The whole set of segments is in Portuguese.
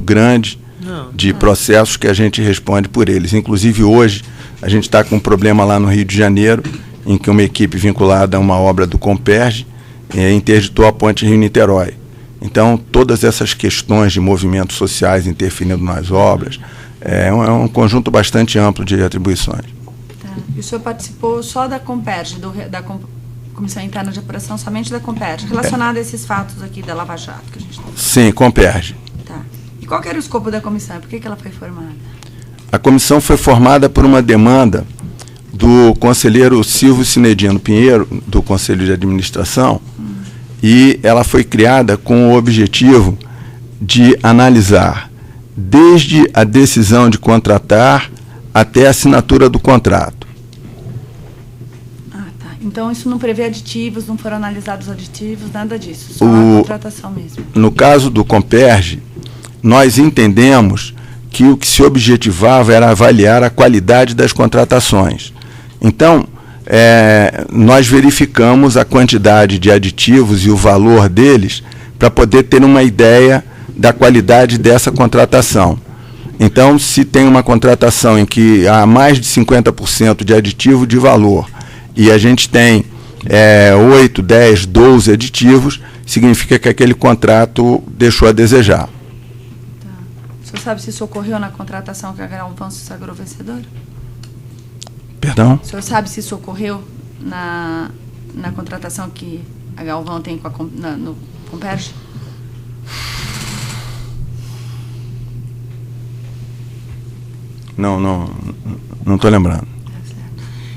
grande de processos que a gente responde por eles. Inclusive, hoje, a gente está com um problema lá no Rio de Janeiro, em que uma equipe vinculada a uma obra do Comperj interditou a ponte Rio-Niterói. Então, todas essas questões de movimentos sociais interferindo nas obras, é um conjunto bastante amplo de atribuições. Tá. E o senhor participou só da Comperj, da Comissão Interna de Apuração, somente da Comperj, relacionada a esses fatos aqui da Lava Jato que a gente tem? Sim, Comperj. Tá. E qual que era o escopo da comissão? Por que ela foi formada? A comissão foi formada por uma demanda do conselheiro Silvio Cinedino Pinheiro, do Conselho de Administração, e ela foi criada com o objetivo de analisar desde a decisão de contratar até a assinatura do contrato. Ah, tá. Então isso não prevê aditivos, não foram analisados aditivos, nada disso, só a contratação mesmo. No caso do Comperj, nós entendemos que o que se objetivava era avaliar a qualidade das contratações. Então, nós verificamos a quantidade de aditivos e o valor deles para poder ter uma ideia da qualidade dessa contratação. Então, se tem uma contratação em que há mais de 50% de aditivo de valor e a gente tem 8, 10, 12 aditivos, significa que aquele contrato deixou a desejar. O senhor sabe se isso ocorreu na contratação que a Galvão se sagrou vencedora? Perdão? O senhor sabe se isso ocorreu na contratação que a Galvão tem no Comperj? Não estou lembrando.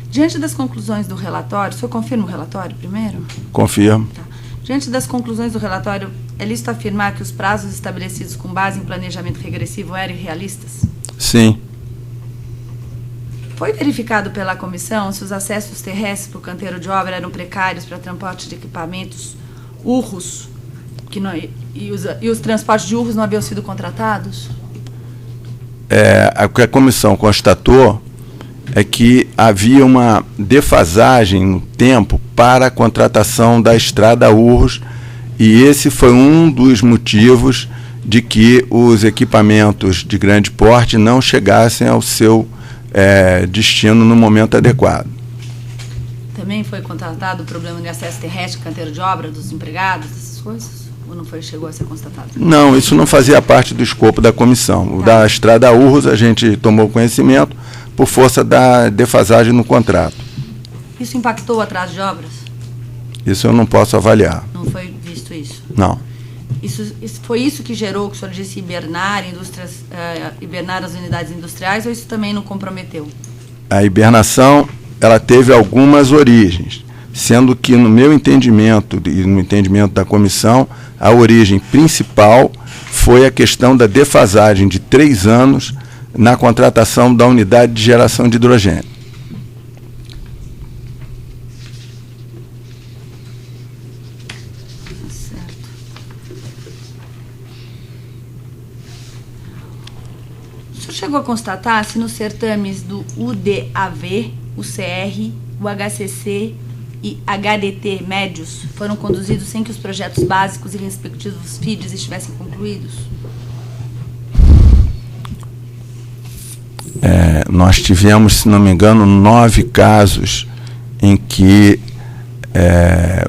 Diante das conclusões do relatório, o senhor confirma o relatório primeiro? Confirmo. Tá. Diante das conclusões do relatório, é lícito afirmar que os prazos estabelecidos com base em planejamento regressivo eram irrealistas? Sim. Foi verificado pela comissão se os acessos terrestres para o canteiro de obra eram precários para transporte de equipamentos, urros, e os transportes de urros não haviam sido contratados? O que a comissão constatou é que havia uma defasagem no tempo para a contratação da estrada Urros, e esse foi um dos motivos de que os equipamentos de grande porte não chegassem ao seu destino no momento adequado. Também foi contratado o problema de acesso terrestre, canteiro de obra, dos empregados, essas coisas? Ou não chegou a ser constatado? Não, isso não fazia parte do escopo da comissão. O da estrada Urros a gente tomou conhecimento por força da defasagem no contrato. Isso impactou o atraso de obras? Isso eu não posso avaliar. Não foi visto isso? Não. Foi isso que gerou, que o senhor disse, hibernar as unidades industriais, ou isso também não comprometeu? A hibernação, ela teve algumas origens, sendo que no meu entendimento e no entendimento da comissão, a origem principal foi a questão da defasagem de 3 anos na contratação da unidade de geração de hidrogênio. Certo. O senhor chegou a constatar se nos certames do UDAV, o CR, o HCC e HDT médios foram conduzidos sem que os projetos básicos e respectivos FIDs estivessem concluídos? Nós tivemos, se não me engano, 9 casos em que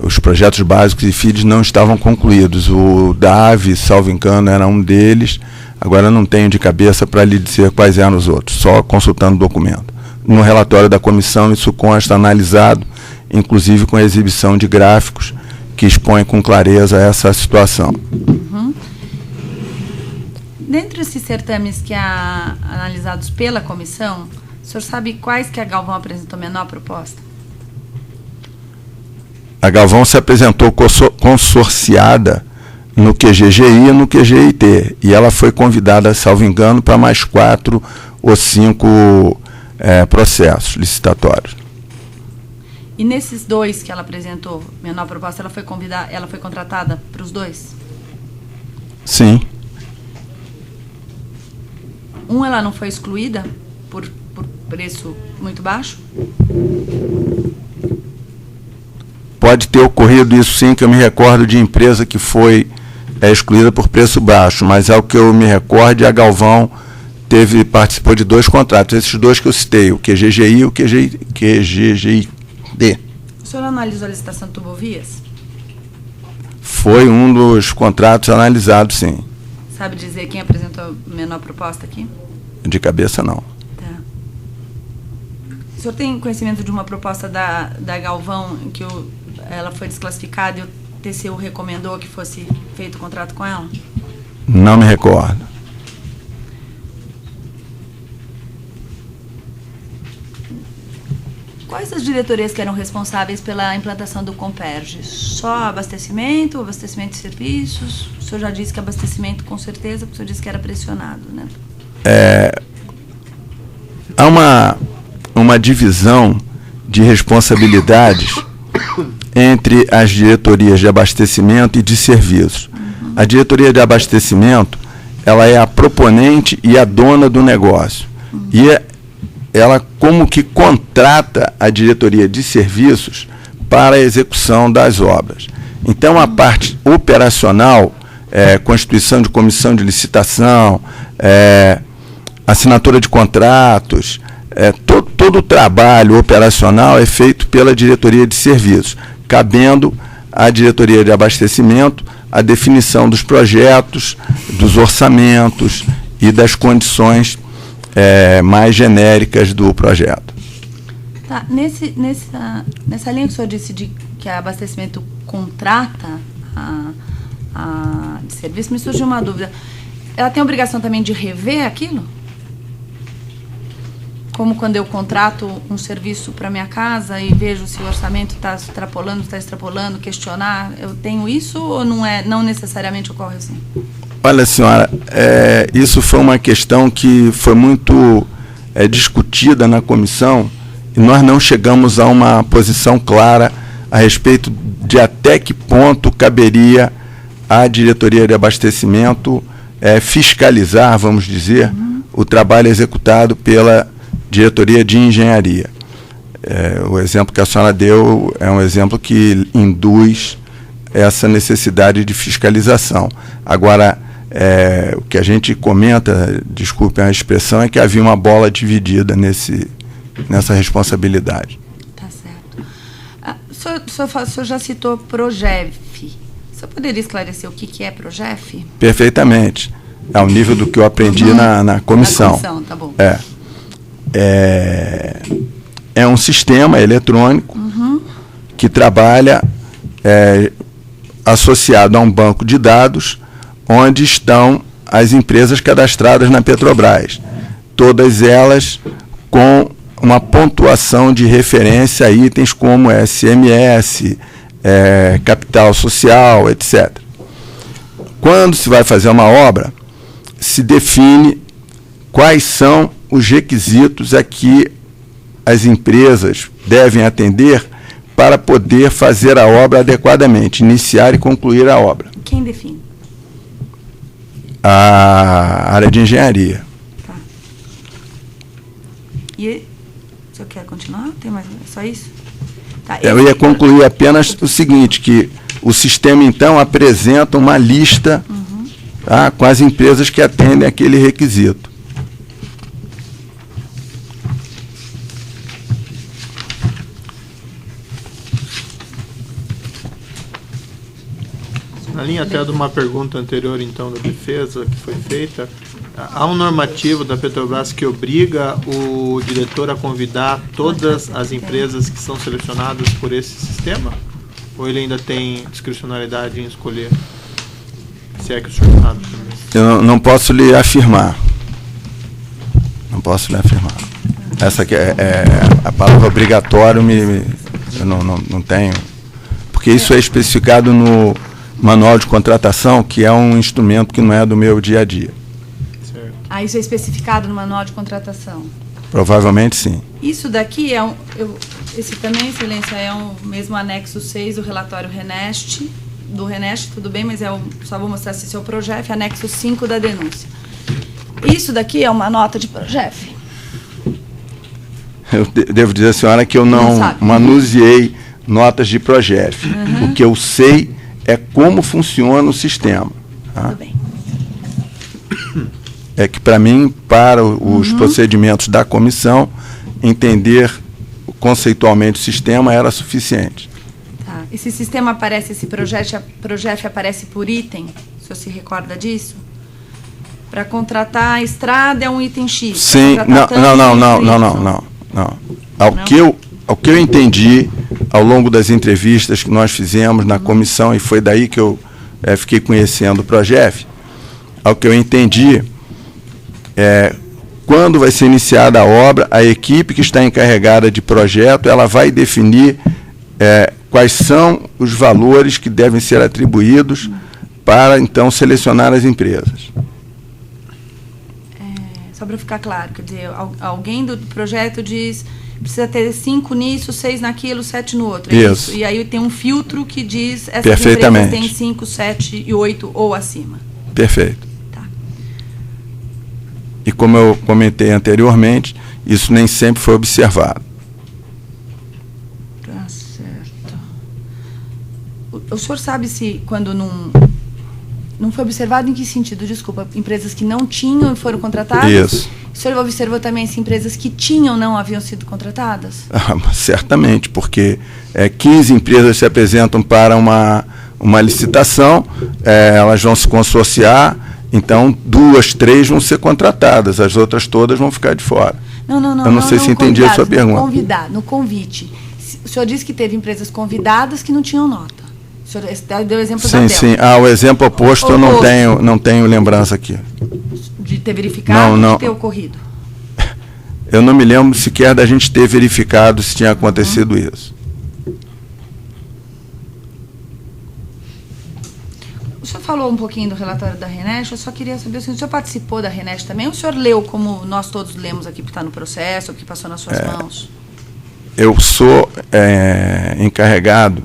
os projetos básicos e FIDs não estavam concluídos. O DAV, salvo engano, era um deles. Agora não tenho de cabeça para lhe dizer quais eram os outros, só consultando o documento. No relatório da comissão, isso consta analisado, inclusive com a exibição de gráficos que expõem com clareza essa situação. Uhum. Dentre esses certames analisados pela comissão, o senhor sabe quais que a Galvão apresentou menor proposta? A Galvão se apresentou consorciada no QGGI e no QGIT, e ela foi convidada, salvo engano, para mais 4 ou 5 processos licitatórios. E nesses 2 que ela apresentou menor proposta, ela foi contratada para os 2? Sim. Ela não foi excluída por preço muito baixo? Pode ter ocorrido isso, sim, que eu me recordo de empresa que foi é excluída por preço baixo, mas ao que eu me recorde, a Galvão participou de 2 contratos, esses 2 que eu citei, o QGGI e o QGGI-D. O senhor analisou a licitação de Tubovias? Foi um dos contratos analisados, sim. Sabe dizer quem apresentou a menor proposta aqui? De cabeça, não. Tá. O senhor tem conhecimento de uma proposta da Galvão em que ela foi desclassificada e o TCU recomendou que fosse feito o contrato com ela? Não me recordo. Quais as diretorias que eram responsáveis pela implantação do Comperge? Só abastecimento de serviços? O senhor já disse que abastecimento, com certeza, porque o senhor disse que era pressionado, né? Há uma divisão de responsabilidades entre as diretorias de abastecimento e de serviços. Uhum. A diretoria de abastecimento, ela é a proponente e a dona do negócio. Uhum. E ela como que contrata a diretoria de serviços para a execução das obras. Então, a parte operacional, constituição de comissão de licitação, assinatura de contratos, todo o trabalho operacional é feito pela diretoria de serviços, cabendo à diretoria de abastecimento a definição dos projetos, dos orçamentos e das condições mais genéricas do projeto. Tá, nessa linha que o senhor disse de que a abastecimento contrata de serviço, me surgiu uma dúvida. Ela tem a obrigação também de rever aquilo? Como quando eu contrato um serviço para minha casa e vejo se o orçamento está extrapolando, questionar, eu tenho isso ou não necessariamente ocorre assim? Olha, senhora, isso foi uma questão que foi muito discutida na comissão e nós não chegamos a uma posição clara a respeito de até que ponto caberia à diretoria de abastecimento fiscalizar, vamos dizer, o trabalho executado pela diretoria de engenharia. O exemplo que a senhora deu é um exemplo que induz essa necessidade de fiscalização. Agora, o que a gente comenta, desculpem a expressão, é que havia uma bola dividida nessa responsabilidade. Tá certo. O senhor já citou Progef. O senhor poderia esclarecer o que é Progef? Perfeitamente. Ao nível do que eu aprendi na comissão. Na comissão, tá bom. É um sistema eletrônico que trabalha associado a um banco de dados onde estão as empresas cadastradas na Petrobras, todas elas com uma pontuação de referência a itens como SMS, capital social, etc. Quando se vai fazer uma obra, se define quais são os requisitos a que as empresas devem atender para poder fazer a obra adequadamente, iniciar e concluir a obra. Quem define? A área de engenharia. Tá. E o senhor quer continuar? Tem mais? É só isso? Tá, eu ia concluir apenas o seguinte, que o sistema, então, apresenta uma lista com as empresas que atendem aquele requisito. Na linha até de uma pergunta anterior, então, da defesa que foi feita, há um normativo da Petrobras que obriga o diretor a convidar todas as empresas que são selecionadas por esse sistema? Ou ele ainda tem discricionalidade em escolher? Se é que o senhor sabe também. Eu não posso lhe afirmar. Não posso lhe afirmar. Essa que é a palavra obrigatório, eu não tenho. Porque isso é especificado no manual de contratação, que é um instrumento que não é do meu dia a dia. Certo. Isso é especificado no manual de contratação? Provavelmente sim. Isso daqui esse também, excelência, é o mesmo anexo 6 do relatório RENEST, tudo bem, mas só vou mostrar se é o Progef, anexo 5 da denúncia. Isso daqui é uma nota de Progef. Eu devo dizer à senhora que eu não manuseei notas de Progef. O que eu sei é como funciona o sistema. Tudo bem. É que, para mim, para os procedimentos da comissão, entender conceitualmente o sistema era suficiente. Tá. Esse sistema aparece, esse projeto aparece por item? O senhor se recorda disso? Para contratar a estrada é um item X. Sim, não. Ao que eu entendi ao longo das entrevistas que nós fizemos na comissão, e foi daí que eu fiquei conhecendo o Progef, ao que eu entendi, quando vai ser iniciada a obra, a equipe que está encarregada de projeto, ela vai definir quais são os valores que devem ser atribuídos para, então, selecionar as empresas. Só para ficar claro, quer dizer, alguém do projeto diz precisa ter 5 nisso, 6 naquilo, 7 no outro. Isso. E aí tem um filtro que diz essas Perfeitamente. empresas têm 5, 7 e 8 ou acima. Perfeito. Tá. E como eu comentei anteriormente, isso nem sempre foi observado. Tá certo. O senhor sabe se quando não foi observado em que sentido? Desculpa, empresas que não tinham e foram contratadas? Isso. O senhor observou também se empresas que tinham não haviam sido contratadas? Certamente, porque 15 empresas se apresentam para uma licitação, elas vão se consorciar, então 2, 3 vão ser contratadas, as outras todas vão ficar de fora. Não. Eu não sei se entendi a sua pergunta. No convite. O senhor disse que teve empresas convidadas que não tinham nota. O senhor deu o exemplo da Dell. Sim. O exemplo oposto eu não tenho lembrança aqui. De ter verificado ou de ter ocorrido? Eu não me lembro sequer da gente ter verificado se tinha acontecido isso. O senhor falou um pouquinho do relatório da RENEST, eu só queria saber se o senhor participou da RENEST também, ou o senhor leu como nós todos lemos aqui, que está no processo, ou que passou nas suas mãos? Eu sou encarregado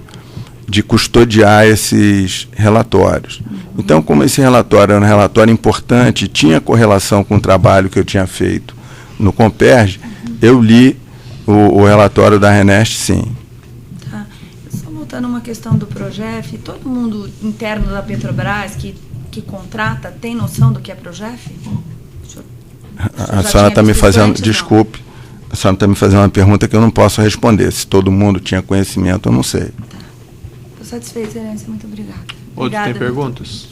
de custodiar esses relatórios. Então, como esse relatório era um relatório importante, tinha correlação com o trabalho que eu tinha feito no Comperj, eu li o relatório da RENEST, sim. Tá. Só voltando uma questão do Progef, todo mundo interno da Petrobras que contrata tem noção do que é Progef? A senhora está me fazendo, desculpe, a senhora está me fazendo uma pergunta que eu não posso responder. Se todo mundo tinha conhecimento, eu não sei. Estou satisfeita, Excelência, muito obrigada. Outros têm perguntas?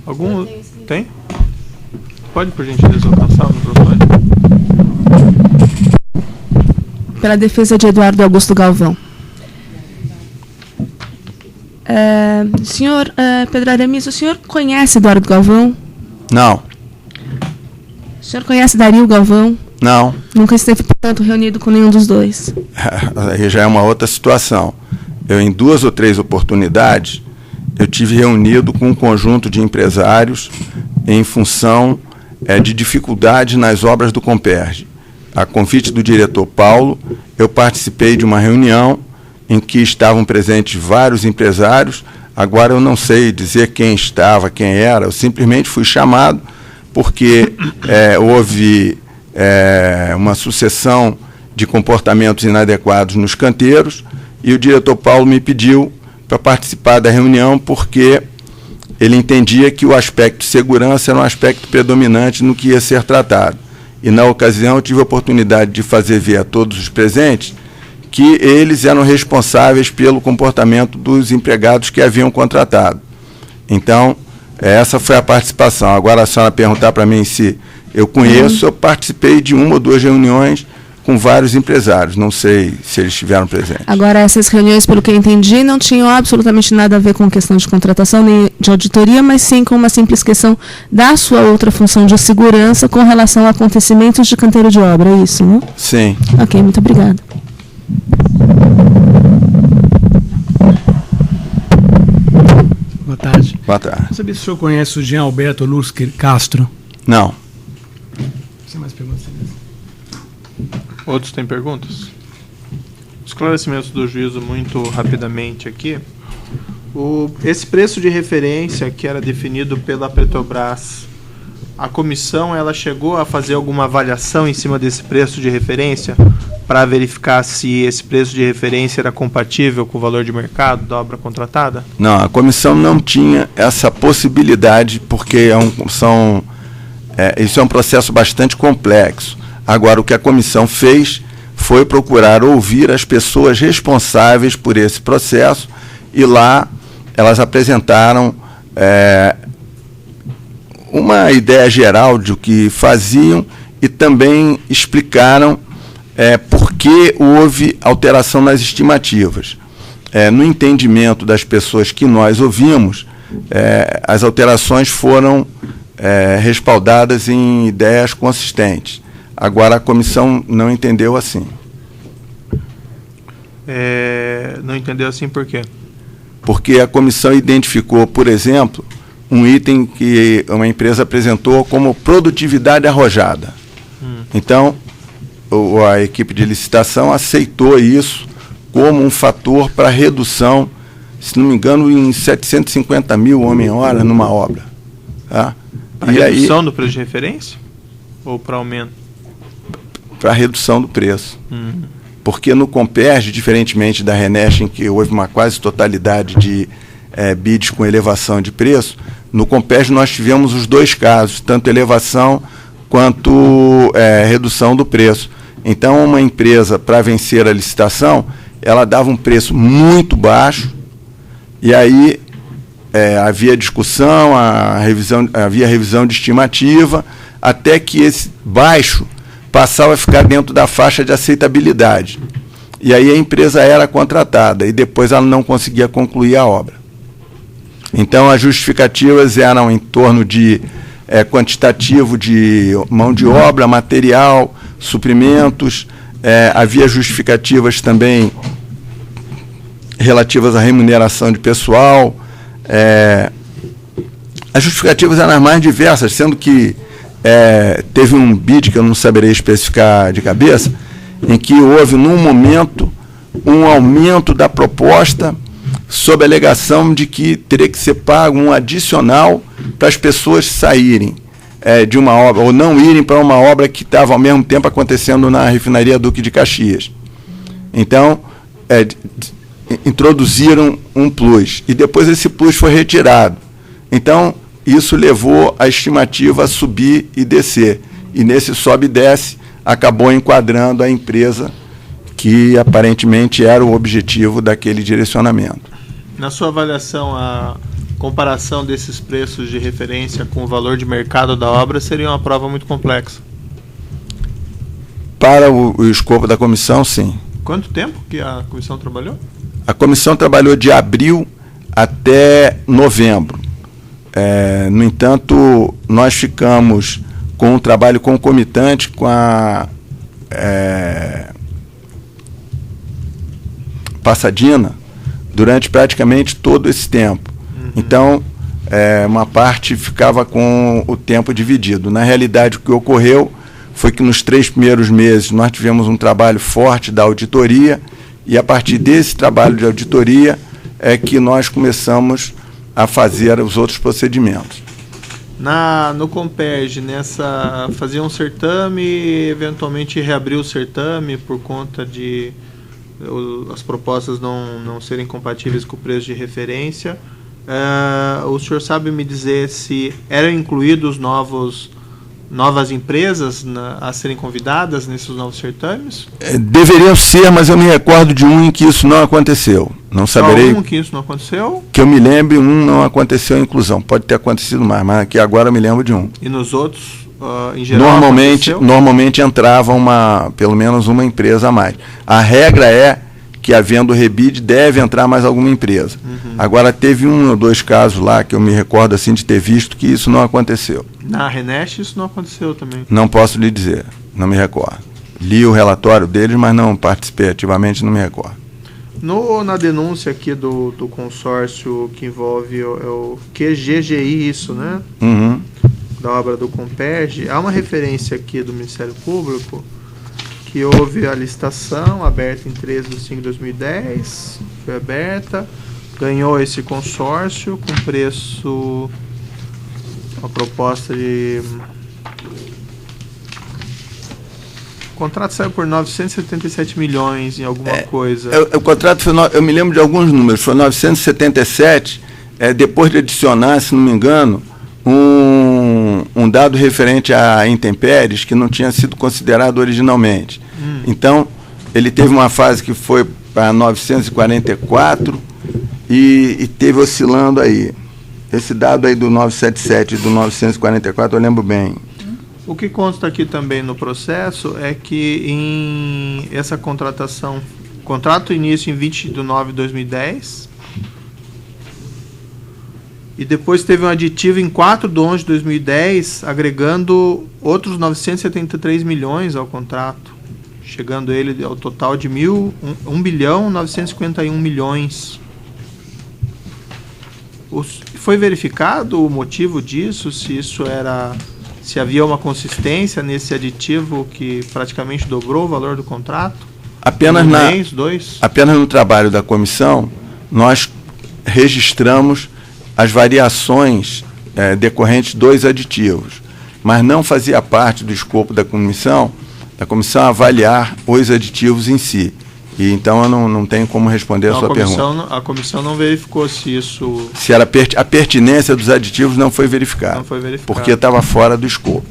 Algum? Tem? Pode, por gentileza, alcançar o microfone? Pela defesa de Eduardo Augusto Galvão. Senhor Pedro Aramis, o senhor conhece Eduardo Galvão? Não. O senhor conhece Dario Galvão? Não. Nunca esteve, portanto, reunido com nenhum dos dois? Aí já é uma outra situação. Eu, em 2 ou 3 oportunidades, eu tive reunido com um conjunto de empresários em função de dificuldades nas obras do Comperj. A convite do diretor Paulo, eu participei de uma reunião em que estavam presentes vários empresários. Agora eu não sei dizer quem estava, quem era, eu simplesmente fui chamado porque houve uma sucessão de comportamentos inadequados nos canteiros e o diretor Paulo me pediu para participar da reunião porque ele entendia que o aspecto de segurança era um aspecto predominante no que ia ser tratado. E, na ocasião, eu tive a oportunidade de fazer ver a todos os presentes que eles eram responsáveis pelo comportamento dos empregados que haviam contratado. Então, essa foi a participação. Agora, a senhora perguntar para mim se eu conheço, eu participei de 1 ou 2 reuniões com vários empresários. Não sei se eles estiveram presentes. Agora, essas reuniões, pelo que eu entendi, não tinham absolutamente nada a ver com questão de contratação nem de auditoria, mas sim com uma simples questão da sua outra função de segurança com relação a acontecimentos de canteiro de obra, é isso, né? Sim. Ok, muito obrigada. Boa tarde. Boa tarde. Eu sabia se o senhor conhece o Jean Alberto Luz Castro? Não. Sem mais perguntas? Outros têm perguntas? Esclarecimentos do juízo muito rapidamente aqui. Esse preço de referência que era definido pela Petrobras, a comissão ela chegou a fazer alguma avaliação em cima desse preço de referência para verificar se esse preço de referência era compatível com o valor de mercado da obra contratada? Não, a comissão não tinha essa possibilidade, porque isso é um processo bastante complexo. Agora, o que a comissão fez foi procurar ouvir as pessoas responsáveis por esse processo, e lá elas apresentaram uma ideia geral de o que faziam e também explicaram por que houve alteração nas estimativas. No entendimento das pessoas que nós ouvimos, as alterações foram respaldadas em ideias consistentes. Agora, a comissão não entendeu assim. Não entendeu assim por quê? Porque a comissão identificou, por exemplo, um item que uma empresa apresentou como produtividade arrojada. Então, a equipe de licitação aceitou isso como um fator para redução, se não me engano, em 750 mil homem-hora numa obra. Tá? Para redução do preço de referência? Ou para aumento? Para redução do preço. Porque no Comperj, diferentemente da Renest, em que houve uma quase totalidade de bids com elevação de preço, no Comperj nós tivemos os dois casos, tanto elevação quanto redução do preço. Então, uma empresa, para vencer a licitação, ela dava um preço muito baixo, e aí havia discussão, havia revisão de estimativa, até que esse baixo passava a ficar dentro da faixa de aceitabilidade. E aí a empresa era contratada, e depois ela não conseguia concluir a obra. Então, as justificativas eram em torno de quantitativo de mão de obra, material, suprimentos, havia justificativas também relativas à remuneração de pessoal. As justificativas eram as mais diversas, sendo que teve um bid que eu não saberei especificar de cabeça, em que houve, num momento, um aumento da proposta sob a alegação de que teria que ser pago um adicional para as pessoas saírem de uma obra, ou não irem para uma obra que estava ao mesmo tempo acontecendo na refinaria Duque de Caxias. Então, introduziram um plus, e depois esse plus foi retirado. Então, isso levou a estimativa a subir e descer. E nesse sobe e desce, acabou enquadrando a empresa que aparentemente era o objetivo daquele direcionamento. Na sua avaliação, a comparação desses preços de referência com o valor de mercado da obra seria uma prova muito complexa? Para o escopo da comissão, sim. Quanto tempo que a comissão trabalhou? A comissão trabalhou de abril até novembro. No entanto, nós ficamos com um trabalho concomitante com a Passadina durante praticamente todo esse tempo. Então, uma parte ficava com o tempo dividido. Na realidade, o que ocorreu foi que nos 3 primeiros meses nós tivemos um trabalho forte da auditoria, e a partir desse trabalho de auditoria é que nós começamos a fazer os outros procedimentos. No Comperj, fazia um certame e eventualmente reabriu o certame por conta de as propostas não serem compatíveis com o preço de referência. O senhor sabe me dizer se eram incluídos novas empresas a serem convidadas nesses novos certames? Deveriam ser, mas eu me recordo de um em que isso não aconteceu. Não saberei. Só um que isso não aconteceu? Que eu me lembre, um não aconteceu a inclusão. Pode ter acontecido mais, mas aqui agora eu me lembro de um. E nos outros, em geral, normalmente entrava pelo menos uma empresa a mais. A regra é que, havendo rebid, deve entrar mais alguma empresa. Agora, teve 1 ou 2 casos lá que eu me recordo assim de ter visto que isso não aconteceu. Na Renest isso não aconteceu também? Não posso lhe dizer, não me recordo. Li o relatório deles, mas não participei ativamente, não me recordo. Na denúncia aqui do consórcio que envolve o QGGI, isso, né? Da obra do Comperj, há uma referência aqui do Ministério Público que houve a licitação aberta em 13/5/2010, foi aberta, ganhou esse consórcio com preço, uma proposta de O contrato saiu por 977 milhões em alguma coisa. O contrato foi, eu me lembro de alguns números, foi 977, depois de adicionar, se não me engano, um dado referente a intempéries que não tinha sido considerado originalmente. Então, ele teve uma fase que foi para 944 e teve oscilando aí. Esse dado aí do 977 e do 944 eu lembro bem. O que consta aqui também no processo é que em essa contratação, contrato início em 20 de 9 de 2010, e depois teve um aditivo em 4 de 11 de 2010, agregando outros 973 milhões ao contrato, chegando ele ao total de 1.951 milhões. Foi verificado o motivo disso, se havia uma consistência nesse aditivo que praticamente dobrou o valor do contrato? Apenas no trabalho da comissão, nós registramos as variações decorrentes dos aditivos, mas não fazia parte do escopo da comissão avaliar os aditivos em si. E então eu não tenho como responder a sua pergunta. A comissão não verificou se isso... Se era a pertinência dos aditivos não foi verificada. Não foi verificado. Porque estava fora do escopo.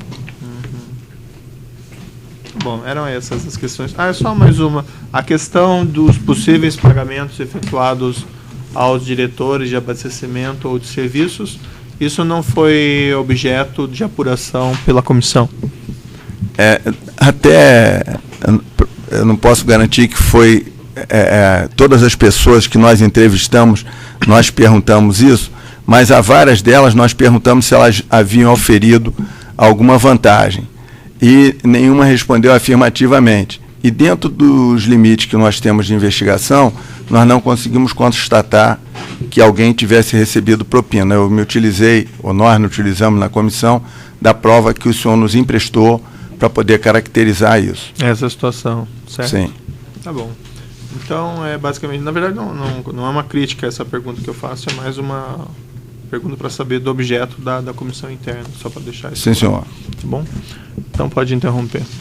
Bom, eram essas as questões. Só mais uma. A questão dos possíveis pagamentos efetuados aos diretores de abastecimento ou de serviços, isso não foi objeto de apuração pela comissão? Eu não posso garantir que foi todas as pessoas que nós entrevistamos, nós perguntamos isso, mas a várias delas nós perguntamos se elas haviam oferido alguma vantagem. E nenhuma respondeu afirmativamente. E dentro dos limites que nós temos de investigação, nós não conseguimos constatar que alguém tivesse recebido propina. Nós nos utilizamos na comissão da prova que o senhor nos emprestou para poder caracterizar isso. Essa situação, certo? Sim. Tá bom. Então, basicamente, na verdade, não é uma crítica essa pergunta que eu faço, é mais uma pergunta para saber do objeto da comissão interna, só para deixar isso. Sim, senhor. Tá bom? Então, pode interromper.